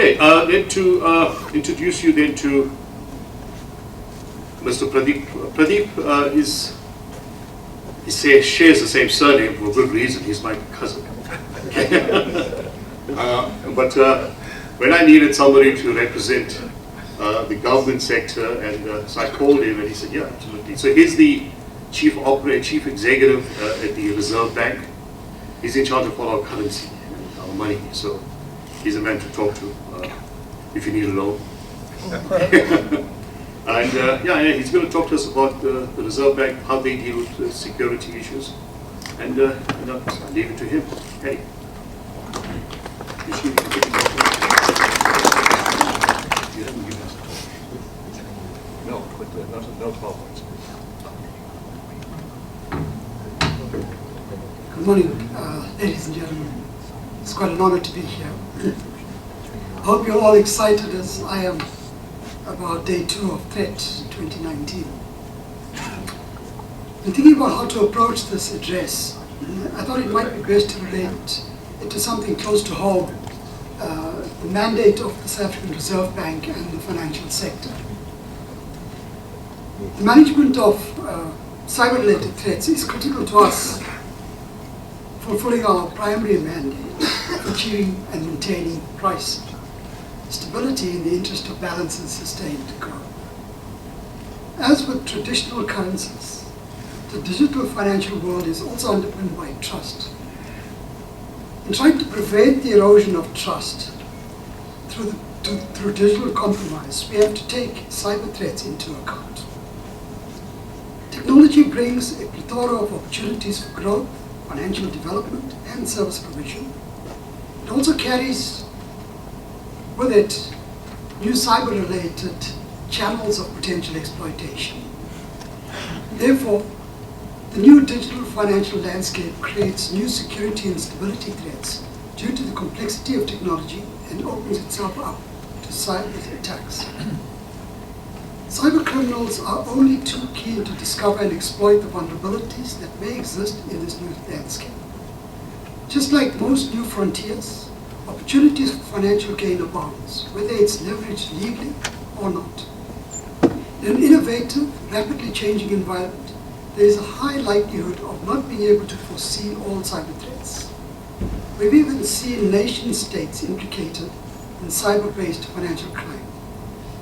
Okay, then to introduce you then to Mr. Pradeep. Pradeep shares the same surname for good reason. He's my cousin. But when I needed somebody to represent the government sector, and so I called him, and he said, "Yeah, absolutely." So he's the chief executive at the Reserve Bank. He's in charge of all our currency and our money. So he's a man to talk to if you need a loan. And yeah, he's going to talk to us about the Reserve Bank, how they deal with security issues. And I'll leave it to him. Hey. No problems. Good morning, ladies and gentlemen. It's quite an honor to be here. I hope you're all excited as I am about day 2 of THREAT 2019. In thinking about how to approach this address, I thought it might be best to relate it to something close to home, the mandate of the South African Reserve Bank and the financial sector. The management of cyber-related threats is critical to us fulfilling our primary mandate of achieving and maintaining price stability in the interest of balance and sustained growth. As with traditional currencies, the digital financial world is also underpinned by trust. In trying to prevent the erosion of trust through digital compromise, we have to take cyber threats into account. Technology brings a plethora of opportunities for growth, financial development, and service provision. It also carries with it new cyber-related channels of potential exploitation. Therefore, the new digital financial landscape creates new security and stability threats due to the complexity of technology and opens itself up to cyber attacks. Cyber criminals are only too keen to discover and exploit the vulnerabilities that may exist in this new landscape. Just like most new frontiers, opportunities for financial gain abounds, whether it's leveraged legally or not. In an innovative, rapidly changing environment, there is a high likelihood of not being able to foresee all cyber threats. We've even seen nation states implicated in cyber-based financial crime.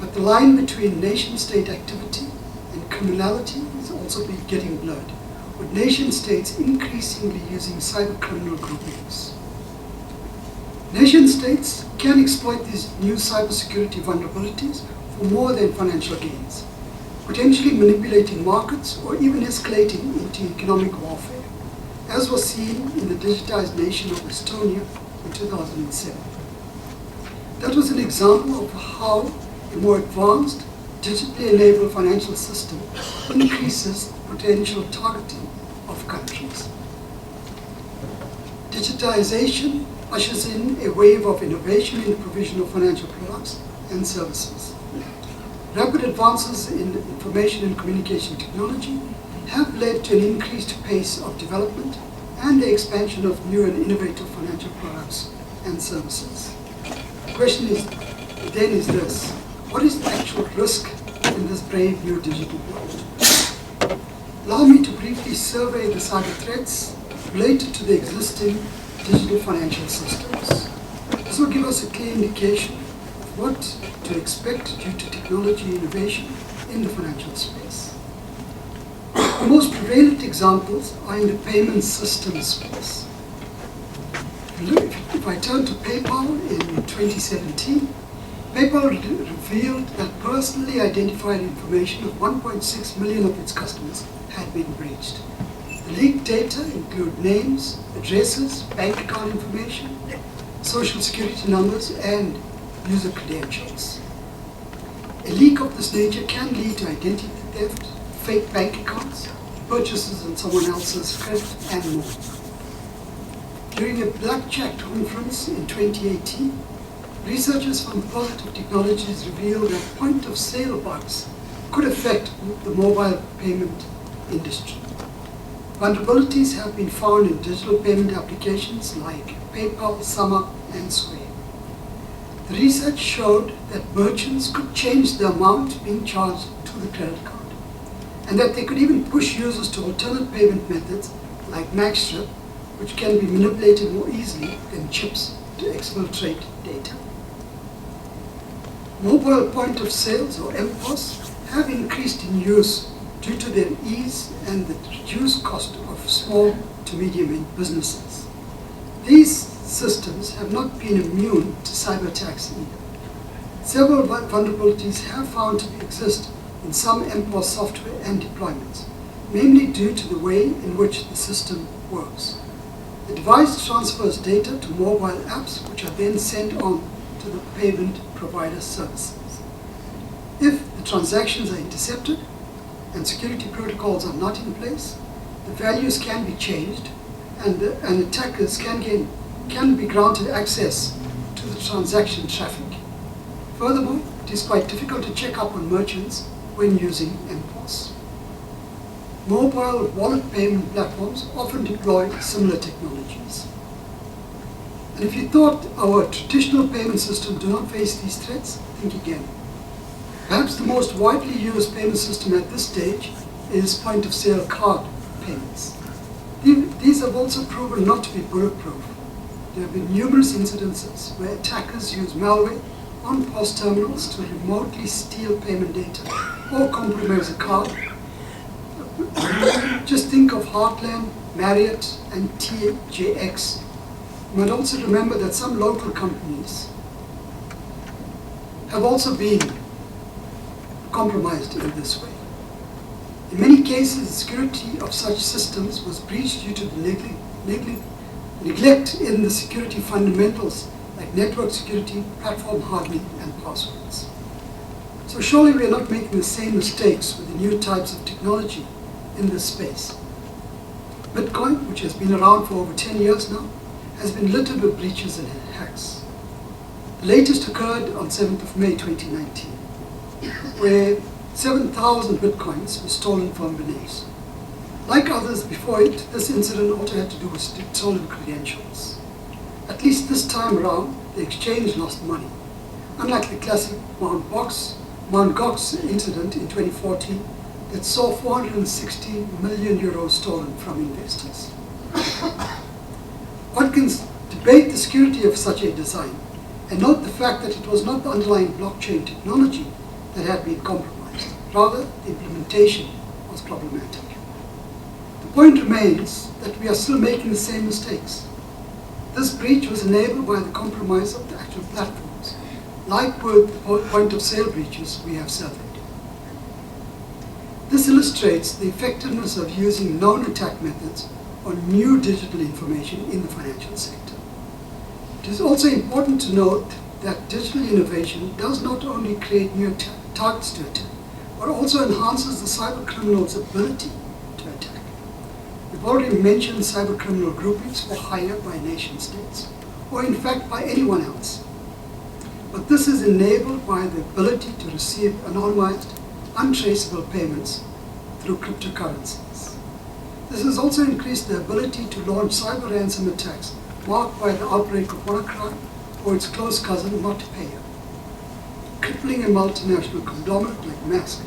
But the line between nation-state activity and criminality is also getting blurred, with nation-states increasingly using cyber-criminal groupings. Nation-states can exploit these new cybersecurity vulnerabilities for more than financial gains, potentially manipulating markets or even escalating into economic warfare, as was seen in the digitized nation of Estonia in 2007. That was an example of how a more advanced, digitally enabled financial system increases potential targeting of countries. Digitization ushers in a wave of innovation in the provision of financial products and services. Rapid advances in information and communication technology have led to an increased pace of development and the expansion of new and innovative financial products and services. The question is this: what is the actual risk in this brave new digital world? Allow me to briefly survey the cyber threats related to the existing digital financial systems. This will give us a clear indication of what to expect due to technology innovation in the financial space. The most prevalent examples are in the payment system space. If I turn to PayPal in 2017, PayPal revealed that personally identified information of 1.6 million of its customers had been breached. The leaked data include names, addresses, bank account information, social security numbers, and user credentials. A leak of this nature can lead to identity theft, fake bank accounts, purchases on someone else's credit, and more. During a Blackjack conference in 2018, researchers from Positive Technologies revealed that point-of-sale bugs could affect the mobile payment industry. Vulnerabilities have been found in digital payment applications like PayPal, SumUp, and Square. The research showed that merchants could change the amount being charged to the credit card, and that they could even push users to alternate payment methods like magstrip, which can be manipulated more easily than chips to exfiltrate data. Mobile point of sales, or MPOS, have increased in use due to their ease and the reduced cost of small to medium businesses. These systems have not been immune to cyber attacks either. Several vulnerabilities have found to exist in some MPOS software and deployments, mainly due to the way in which the system works. The device transfers data to mobile apps, which are then sent on to the payment provider services. If the transactions are intercepted and security protocols are not in place, the values can be changed and attackers can be granted access to the transaction traffic. Furthermore, it is quite difficult to check up on merchants when using MPOS. Mobile wallet payment platforms often deploy similar technologies. And if you thought our traditional payment system do not face these threats, think again. Perhaps the most widely used payment system at this stage is point-of-sale card payments. These have also proven not to be bulletproof. There have been numerous incidences where attackers use malware on POS terminals to remotely steal payment data or compromise a card. Just think of Heartland, Marriott, and TJX. You might also remember that some local companies have also been compromised in this way. In many cases, the security of such systems was breached due to the neglect in the security fundamentals like network security, platform hardening, and passwords. So surely we are not making the same mistakes with the new types of technology in this space. Bitcoin, which has been around for over 10 years now, has been littered with breaches and hacks. The latest occurred on 7th of May 2019, where 7,000 Bitcoins were stolen from Benin. Like others before it, this incident also had to do with stolen credentials. At least this time around, the exchange lost money, unlike the classic Mt. Gox incident in 2014 that saw 460 million euros stolen from investors. One can debate the security of such a design and note the fact that it was not the underlying blockchain technology that had been compromised. Rather, the implementation was problematic. The point remains that we are still making the same mistakes. This breach was enabled by the compromise of the actual platforms, like with the point-of-sale breaches we have surveyed. This illustrates the effectiveness of using known attack methods on new digital information in the financial sector. It is also important to note that digital innovation does not only create new targets to attack, but also enhances the cyber criminal's ability to attack. We've already mentioned cyber criminal groupings for hire by nation states, or in fact by anyone else. But this is enabled by the ability to receive anonymized, untraceable payments through cryptocurrencies. This has also increased the ability to launch cyber ransom attacks marked by the outbreak of WannaCry or its close cousin, NotPayer, crippling a multinational conglomerate like Maersk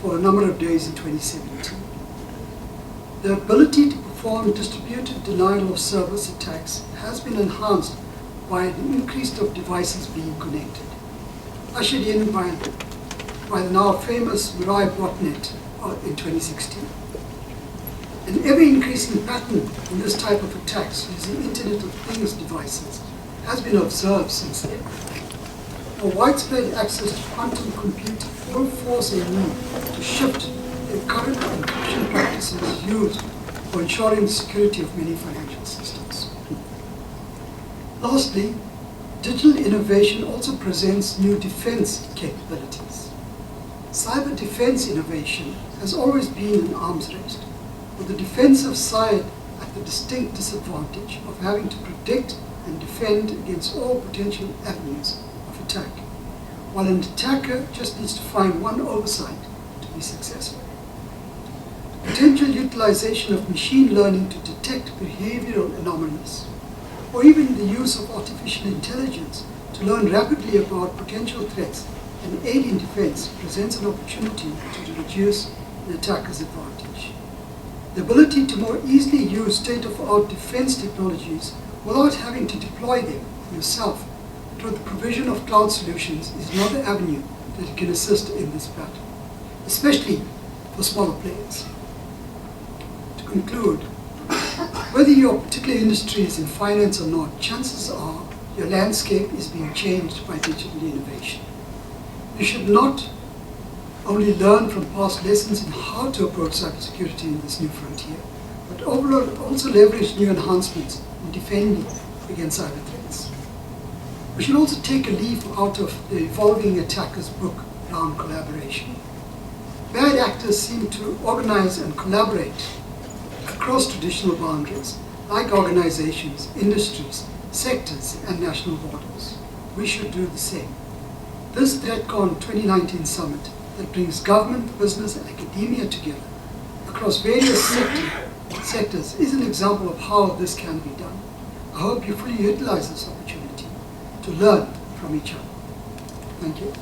for a number of days in 2017. The ability to perform distributed denial of service attacks has been enhanced by the increase of devices being connected, ushered in by the now famous Mirai botnet in 2016. An ever-increasing pattern in this type of attacks using Internet of Things devices has been observed since then. A widespread access to quantum computing will force a need to shift the current encryption practices used for ensuring the security of many financial systems. Lastly, digital innovation also presents new defense capabilities. Cyber defense innovation has always been an arms race, with the defensive side at the distinct disadvantage of having to predict and defend against all potential avenues of attack, while an attacker just needs to find one oversight to be successful. The potential utilization of machine learning to detect behavioral anomalies, or even the use of artificial intelligence to to learn rapidly about potential threats and aid in defense presents an opportunity to reduce the attacker's advantage. The ability to more easily use state-of-the-art defense technologies without having to deploy them yourself through the provision of cloud solutions is another avenue that can assist in this battle, especially for smaller players. To conclude, whether your particular industry is in finance or not, chances are your landscape is being changed by digital innovation. You should not only learn from past lessons in how to approach cybersecurity in this new frontier, but overall also leverage new enhancements in defending against cyber threats. We should also take a leaf out of the evolving attacker's book around collaboration. Bad actors seem to organize and collaborate across traditional boundaries, like organizations, industries, sectors, and national borders. We should do the same. This ThreatCon 2019 summit that brings government, business, and academia together across various sectors is an example of how this can be done. I hope you fully utilize this opportunity to learn from each other. Thank you.